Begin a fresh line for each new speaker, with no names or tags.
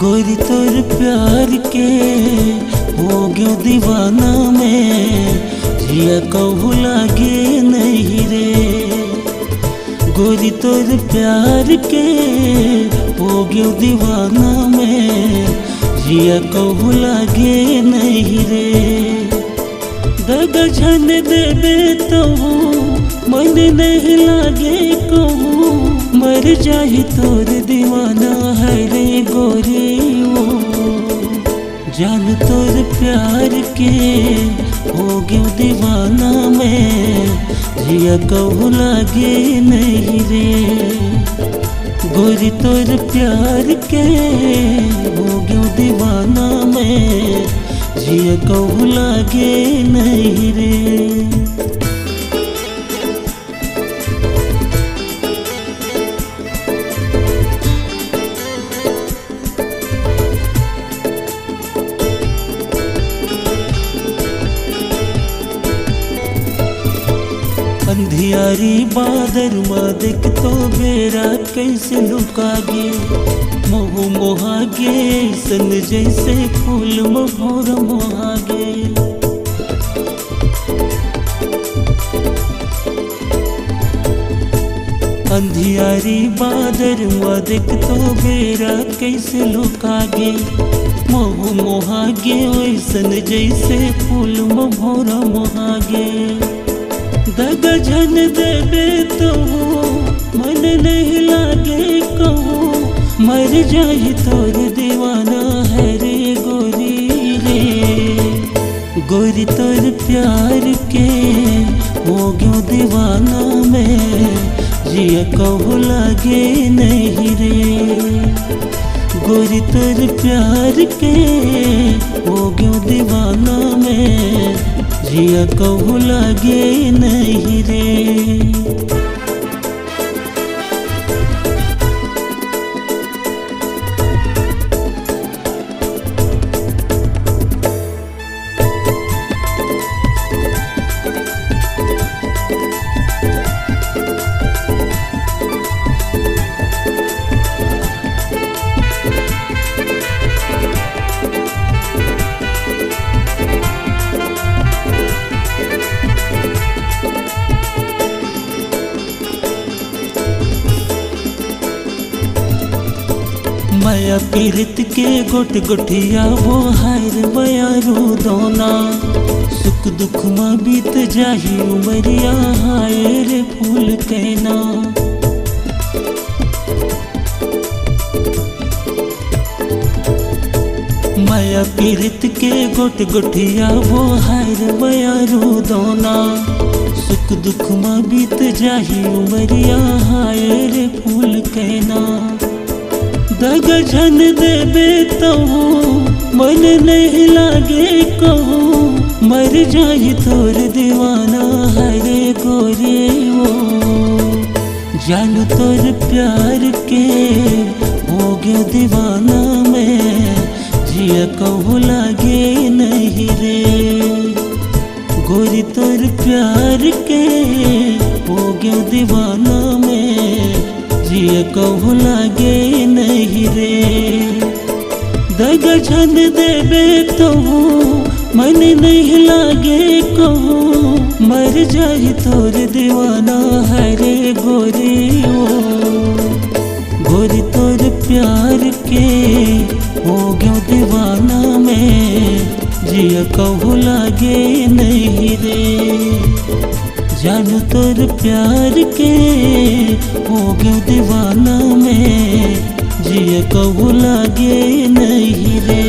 गोरी तोर प्यार के हो गयो दीवाना में, जिया कहू लागे नहीं रे। गोरी तोर प्यार के हो गयो दीवाना में, जिया कहू लागे नहीं रे। दगा झन देबे तो मन नहीं लागे कहूँ, मर जाही तोर दीवाना है रे गोरी ओ। जान तोर प्यार के हो गयो दीवाना में, जिया कहू लागे नहीं रे। गोरी तोर प्यार के हो गयो दीवाना में, जिया कहू लागे नहीं रे। अंधियारी बादर माँ देख तो बेरा कैसे लुकागे, मोह मोहागे सन जैसे फूल मोहर मोहागे। अंधियारी बादर माँ देख तो बेरा कैसे लुकागे, मोह मोहागे वैसन जैसे फूल मोहर मोहागे। दगा झन देबे तो मन नहीं लागे कहूँ, मर जाही तोर दीवाना है रे गोरी रे। गोरी तोर प्यार के हो गयो दीवाना में, जिया कहू लागे नहीं रे। गोरी तोर प्यार के हो गयो दीवाना में, जिया कहू लागे नहीं रे। माया पीरित के गोट गोठिया वो हायर बयारू दोना, सुख दुख में बीत जाही उमरिया हायर फूल कहना। माया पीरित के गोट गोठिया वो हायर बयारू दोना, सुख दुख में बीत जाही उमरिया हायर फूल कहना। दगा झन देबे तो मन नहीं लागे कहूँ, मर जाही तोर दीवाना है रे गोरी ओ। जान तोर प्यार के हो गयो दीवाना में, जिया कहू लागे नहीं रे। गोरी तोर प्यार के हो गयो दीवाना में, जिया कहू लागे नहीं रे। दगा झन देबे तो मन नहीं लागे कहूँ, मर जाही तोर दीवाना है रे गोरी ओ। गोरी तोर प्यार के हो गयो दीवाना में, जिया कहू लागे नहीं रे। जान तोर प्यार के हो गयो दीवाना में, जिया कहू लागे नहीं रे।